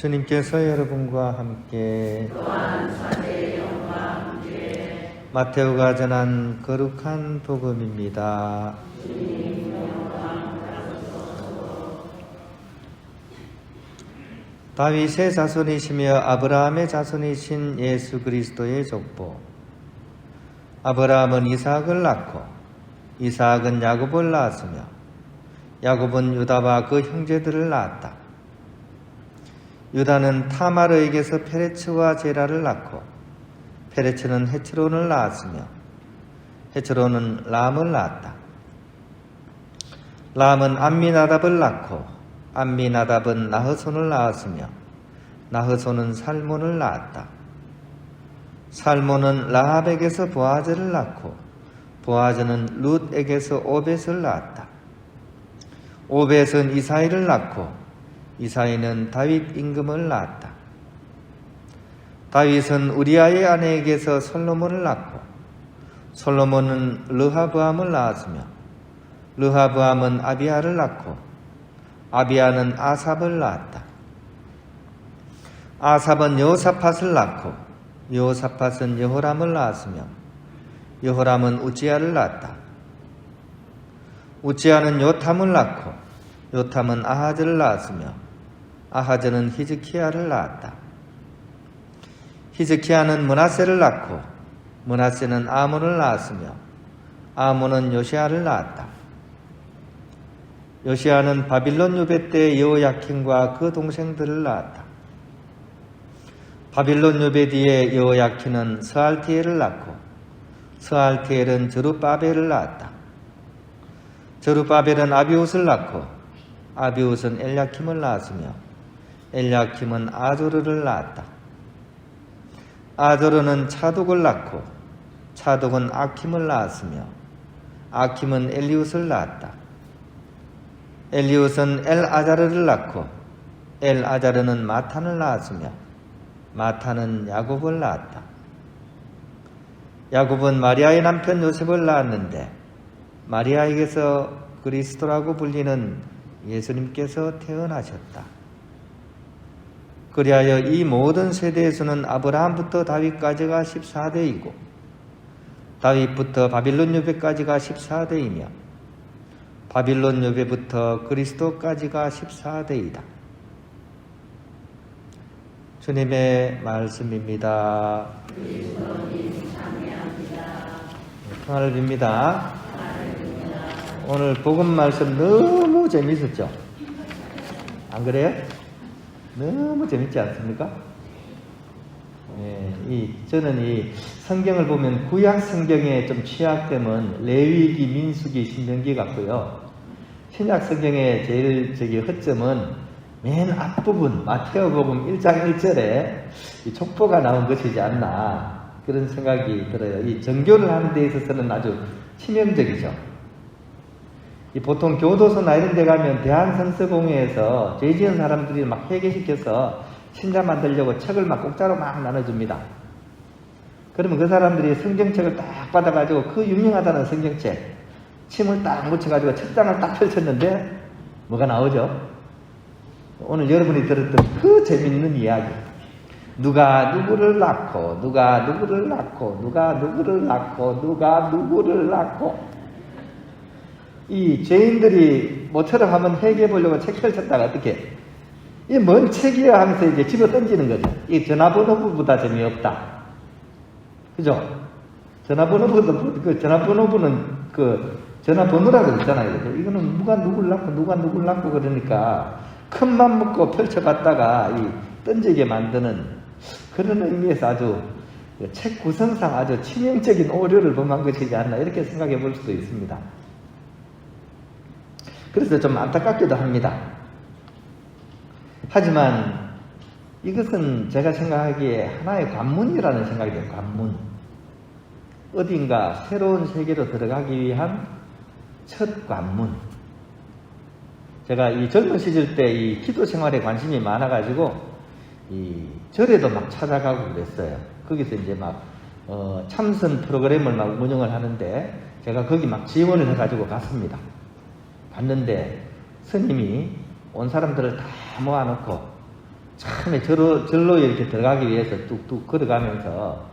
주님께서 여러분과 함께 마테오가 전한 거룩한 복음입니다. 다윗의 자손이시며 아브라함의 자손이신 예수 그리스도의 족보. 아브라함은 이삭을 낳고 이삭은 야곱을 낳았으며 야곱은 유다와 그 형제들을 낳았다. 유다는 타마르에게서 페레츠와 제라를 낳고 페레츠는 헤츠론을 낳았으며 헤츠론은 람을 낳았다. 람은 암미나답을 낳고 암미나답은 나흐손을 낳았으며 나흐손은 살몬을 낳았다. 살몬은 라합에게서 보아즈를 낳고 보아즈는 룻에게서 오벳을 낳았다. 오벳은 이사이를 낳고 이사이는 다윗 임금을 낳았다. 다윗은 우리아의 아내에게서 솔로몬을 낳고 솔로몬은 르하브암을 낳았으며 르하브암은 아비아를 낳고 아비아는 아삽을 낳았다. 아삽은 여호사밧을 낳고 여호사밧은 여호람을 낳았으며 여호람은 우지야를 낳았다. 우지야는 요탐을 낳고 요탐은 아하즈를 낳았으며 아하즈는 히즈키야를 낳았다. 히즈키야는 므낫세를 낳고 므낫세는 아몬을 낳았으며 아몬은 요시야를 낳았다. 요시야는 바빌론 유배 때 여호야킨과 그 동생들을 낳았다. 바빌론 유배 뒤에 여호야킨은 스알티엘을 낳고 스알티엘은 저룹바벨을 낳았다. 저룹바벨은 아비웃을 낳고 아비웃은 엘야킴을 낳았으며 엘야킴은 아조르를 낳았다. 아조르는 차독을 낳고 차독은 아킴을 낳았으며 아킴은 엘리웃을 낳았다. 엘리웃은 엘아자르를 낳고 엘아자르는 마탄을 낳았으며 마탄은 야곱을 낳았다. 야곱은 마리아의 남편 요셉을 낳았는데 마리아에게서 그리스도라고 불리는 예수님께서 태어나셨다. 그리하여 이 모든 세대의 수는 아브라함부터 다윗까지가 14대이고 다윗부터 바빌론 유배까지가 14대이며 바빌론 유배부터 그리스도까지가 14대이다. 주님의 말씀입니다. 평안을 빕니다. 오늘 복음 말씀 너무 재밌었죠? 안 그래요? 너무 재밌지 않습니까? 저는 이 성경을 보면 구약 성경에 좀 취약됨은 레위기, 민수기, 신명기 같고요. 신약 성경의 제일 허점은 맨 앞부분 마태복음 1장 1절에 이 족보가 나온 것이지 않나 그런 생각이 들어요. 이 정교를 하는 데 있어서는 아주 치명적이죠. 보통 교도소나 이런 데 가면 대한성서공회에서 죄 지은 사람들이 막 회개시켜서 신자 만들려고 책을 막 공짜로 막 나눠줍니다. 그러면 그 사람들이 성경책을 딱 받아가지고 그 유명하다는 성경책 침을 딱 묻혀가지고 첫 장을 딱 펼쳤는데 뭐가 나오죠? 오늘 여러분이 들었던 그 재밌는 이야기. 누가 누구를 낳고 누가 누구를 낳고 누가 누구를 낳고 누가 누구를 낳고 이 죄인들이 모처럼 한번 회개해 보려고 책 펼쳤다가 어떻게 이 뭔 책이야 하면서 이제 집어 던지는 거죠. 이 전화번호부보다 재미없다. 그죠? 전화번호부는 그 전화번호라고 그랬잖아요. 이거는 누가 누굴 낳고 그러니까 큰 맘 먹고 펼쳐봤다가 이 던지게 만드는 그런 의미에서 아주 책 구성상 아주 치명적인 오류를 범한 것이지 않나 이렇게 생각해 볼 수도 있습니다. 그래서 좀 안타깝기도 합니다. 하지만 이것은 제가 생각하기에 하나의 관문이라는 생각이 돼요. 관문. 어딘가 새로운 세계로 들어가기 위한 첫 관문. 제가 이 젊은 시절 때 이 기도 생활에 관심이 많아가지고 이 절에도 막 찾아가고 그랬어요. 거기서 이제 막 참선 프로그램을 막 운영을 하는데 제가 거기 막 지원을 해가지고 갔습니다. 갔는데 스님이 온 사람들을 다 모아놓고 참 처음에 절로 이렇게 들어가기 위해서 뚝뚝 걸어가면서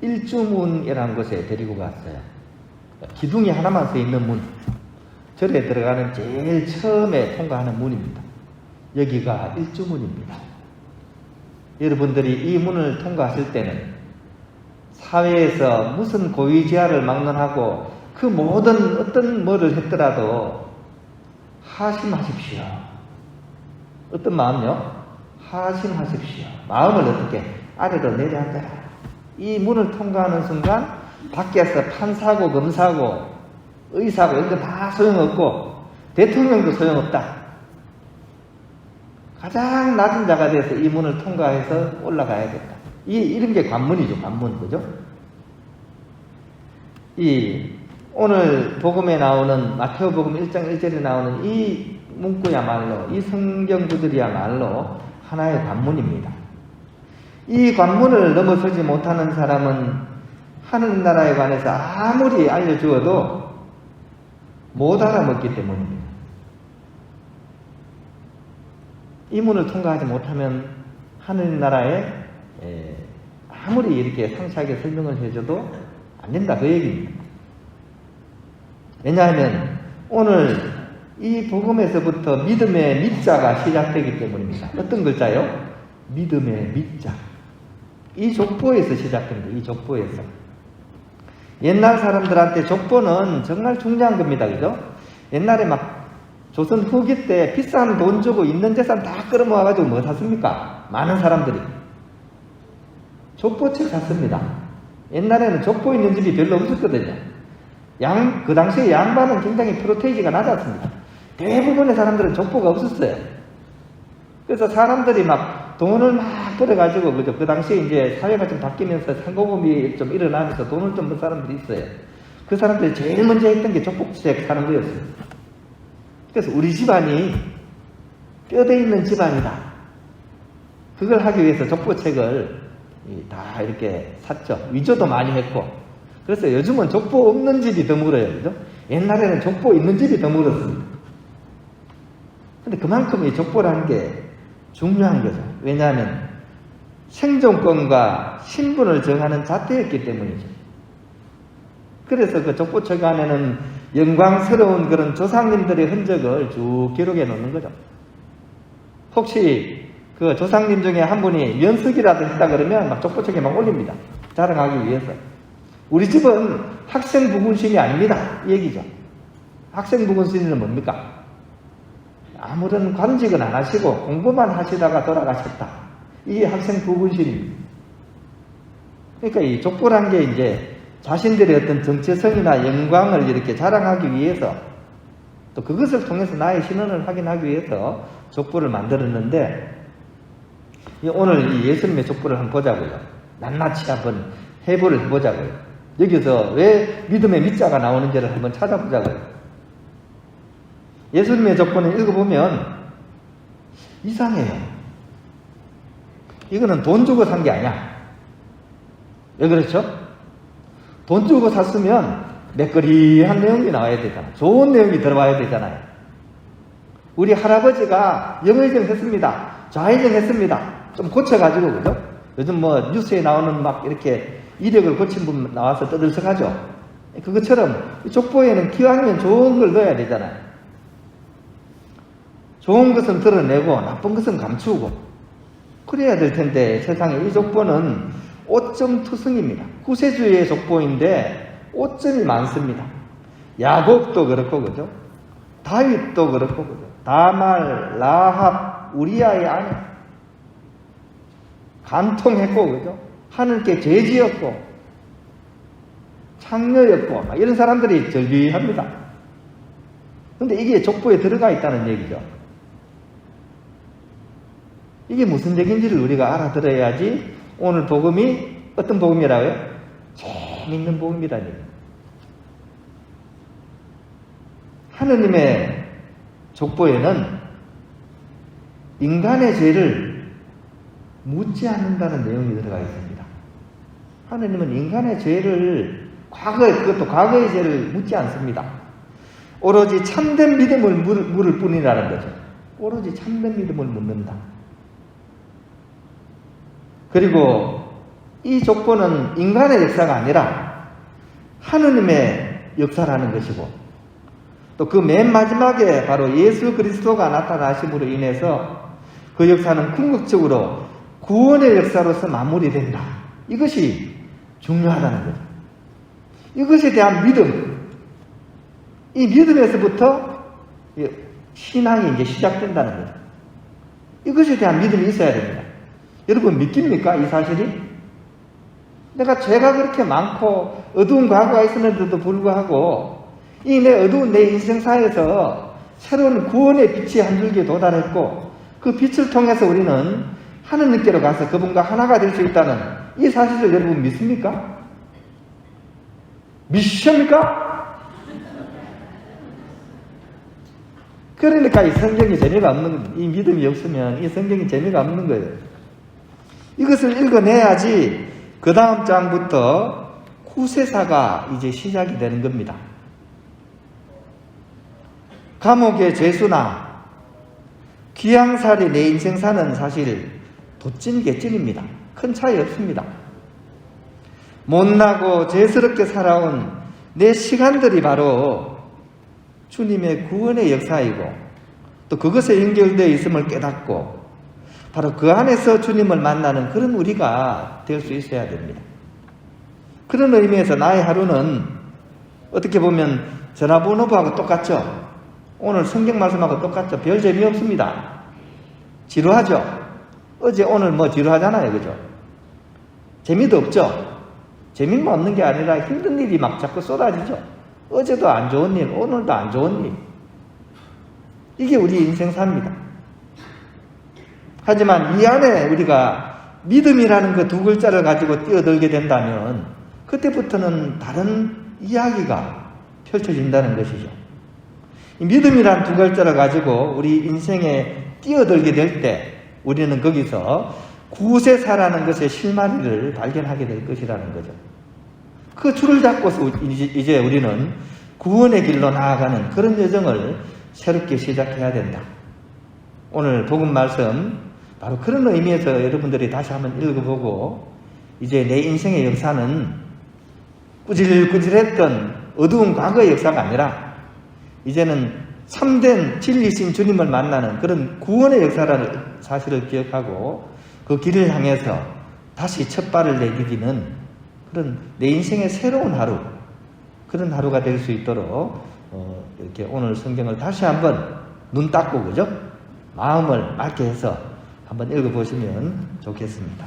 일주문이라는 곳에 데리고 갔어요. 기둥이 하나만 서 있는 문. 절에 들어가는 제일 처음에 통과하는 문입니다. 여기가 일주문입니다. 여러분들이 이 문을 통과하실 때는 사회에서 무슨 고위지하를 막론하고 그 모든 어떤 뭐를 했더라도 하심하십시오. 어떤 마음요? 하심하십시오. 마음을 어떻게 아래로 내려앉아라. 이 문을 통과하는 순간 밖에서 판사고 검사고 의사고 이런 거 다 소용없고 대통령도 소용없다. 가장 낮은 자가 돼서 이 문을 통과해서 올라가야겠다. 이런 게 관문이죠. 관문. 그죠? 오늘 복음에 나오는 마태오복음 1장 1절에 나오는 이 문구야말로 이 성경 구절이야말로 하나의 관문입니다. 이 관문을 넘어서지 못하는 사람은 하늘나라에 관해서 아무리 알려주어도 못 알아먹기 때문입니다. 이 문을 통과하지 못하면 하늘나라에 아무리 이렇게 상세하게 설명을 해줘도 안 된다 그 얘기입니다. 왜냐하면 오늘 이 복음에서부터 믿음의 밑자가 시작되기 때문입니다. 어떤 글자요? 믿음의 밑자. 이 족보에서 시작됩니다. 이 족보에서. 옛날 사람들한테 족보는 정말 중요한 겁니다. 그죠? 옛날에 막 조선 후기 때 비싼 돈 주고 있는 재산 다 끌어모아가지고 뭐 샀습니까? 많은 사람들이. 족보책 샀습니다. 옛날에는 족보 있는 집이 별로 없었거든요. 그 당시에 양반은 굉장히 프로테이지가 낮았습니다. 대부분의 사람들은 족보가 없었어요. 그래서 사람들이 막 돈을 막 끌어가지고, 그죠? 그 당시에 이제 사회가 좀 바뀌면서 상고금이 좀 일어나면서 돈을 좀 번 사람들이 있어요. 그 사람들이 제일 먼저 했던 게 족보책 사는 거였어요. 그래서 우리 집안이 뼈대 있는 집안이다. 그걸 하기 위해서 족보책을 다 이렇게 샀죠. 위조도 많이 했고. 그래서 요즘은 족보 없는 집이 드물어요. 그죠? 옛날에는 족보 있는 집이 드물었습니다. 근데 그만큼 이 족보라는 게 중요한 거죠. 왜냐하면 생존권과 신분을 정하는 잣대였기 때문이죠. 그래서 그 족보책 안에는 영광스러운 그런 조상님들의 흔적을 쭉 기록해 놓는 거죠. 혹시 그 조상님 중에 한 분이 면석이라도 했다 그러면 막 족보책에 막 올립니다. 자랑하기 위해서. 우리 집은 학생 부군신이 아닙니다. 이 얘기죠. 학생 부군신은 뭡니까? 아무런 관직은 안 하시고 공부만 하시다가 돌아가셨다. 이게 학생 부군신입니다. 그러니까 이 족보란 게 이제 자신들의 어떤 정체성이나 영광을 이렇게 자랑하기 위해서 또 그것을 통해서 나의 신원을 확인하기 위해서 족보를 만들었는데 오늘 이 예수님의 족보를 한번 보자고요. 낱낱이 한번 해부를 해보자고요. 여기서 왜 믿음의 밑자가 나오는지를 한번 찾아보자고요. 예수님의 족보는 읽어보면 이상해요. 이거는 돈 주고 산 게 아니야. 왜 그렇죠? 돈 주고 샀으면 매끄리한 내용이 나와야 되잖아. 좋은 내용이 들어와야 되잖아요. 우리 할아버지가 영의정 했습니다. 좌의정 했습니다. 좀 고쳐가지고, 그죠? 요즘 뭐 뉴스에 나오는 막 이렇게 이력을 고친 분 나와서 떠들썩하죠? 그것처럼 족보에는 기왕이면 좋은 걸 넣어야 되잖아요. 좋은 것은 드러내고 나쁜 것은 감추고 그래야 될 텐데 세상에 이 족보는 오점 투성입니다. 구세주의 족보인데 오점이 많습니다. 야곱도 그렇고, 그죠? 다윗도 그렇고, 그죠? 다말, 라합, 우리아의 아내 간통했고, 그죠? 하늘께 죄지었고 창녀였고 막 이런 사람들이 절비합니다. 그런데 이게 족보에 들어가 있다는 얘기죠. 이게 무슨 얘기인지를 우리가 알아들어야지 오늘 복음이 어떤 복음이라고요? 재밌는 복음이라는 얘기예요. 하느님의 족보에는 인간의 죄를 묻지 않는다는 내용이 들어가 있습니다. 하느님은 인간의 죄를 그것도 과거의 죄를 묻지 않습니다. 오로지 참된 믿음을 물을 뿐이라는 거죠. 오로지 참된 믿음을 묻는다. 그리고 이 조건은 인간의 역사가 아니라 하느님의 역사라는 것이고, 또 그 맨 마지막에 바로 예수 그리스도가 나타나심으로 인해서 그 역사는 궁극적으로 구원의 역사로서 마무리된다. 이것이 중요하다는 거죠. 이것에 대한 믿음, 이 믿음에서부터 신앙이 이제 시작된다는 거죠. 이것에 대한 믿음이 있어야 됩니다. 여러분 믿깁니까? 이 사실이? 내가 죄가 그렇게 많고 어두운 과거가 있었는데도 불구하고 이 내 어두운 내 인생사에서 새로운 구원의 빛이 한 줄기에 도달했고, 그 빛을 통해서 우리는 하느님께로 가서 그분과 하나가 될 수 있다는 이 사실을 여러분 믿습니까? 믿으십니까? 그러니까 이 성경이 재미가 없는, 이 믿음이 없으면 이 성경이 재미가 없는 거예요. 이것을 읽어내야지 그 다음 장부터 구세사가 이제 시작이 되는 겁니다. 감옥의 죄수나 귀양살이 내 인생사는 사실 도찐개찐입니다. 큰 차이 없습니다. 못나고 죄스럽게 살아온 내 시간들이 바로 주님의 구원의 역사이고, 또 그것에 연결되어 있음을 깨닫고 바로 그 안에서 주님을 만나는 그런 우리가 될 수 있어야 됩니다. 그런 의미에서 나의 하루는 어떻게 보면 전화번호부하고 똑같죠. 오늘 성경 말씀하고 똑같죠. 별 재미없습니다. 지루하죠. 어제 오늘 뭐 지루하잖아요. 그죠? 재미도 없죠. 재미만 없는 게 아니라 힘든 일이 막 자꾸 쏟아지죠. 어제도 안 좋은 일, 오늘도 안 좋은 일. 이게 우리 인생사입니다. 하지만 이 안에 우리가 믿음이라는 그 두 글자를 가지고 뛰어들게 된다면 그때부터는 다른 이야기가 펼쳐진다는 것이죠. 이 믿음이란 두 글자를 가지고 우리 인생에 뛰어들게 될 때 우리는 거기서 구세사라는 것의 실마리를 발견하게 될 것이라는 거죠. 그 줄을 잡고서 이제 우리는 구원의 길로 나아가는 그런 여정을 새롭게 시작해야 된다. 오늘 복음 말씀 바로 그런 의미에서 여러분들이 다시 한번 읽어보고, 이제 내 인생의 역사는 꾸질꾸질했던 어두운 과거의 역사가 아니라 이제는 참된 진리신 주님을 만나는 그런 구원의 역사라는 사실을 기억하고 그 길을 향해서 다시 첫 발을 내디디는 그런 내 인생의 새로운 하루, 그런 하루가 될 수 있도록 이렇게 오늘 성경을 다시 한번 눈 닦고, 그죠? 마음을 맑게 해서 한번 읽어보시면 좋겠습니다.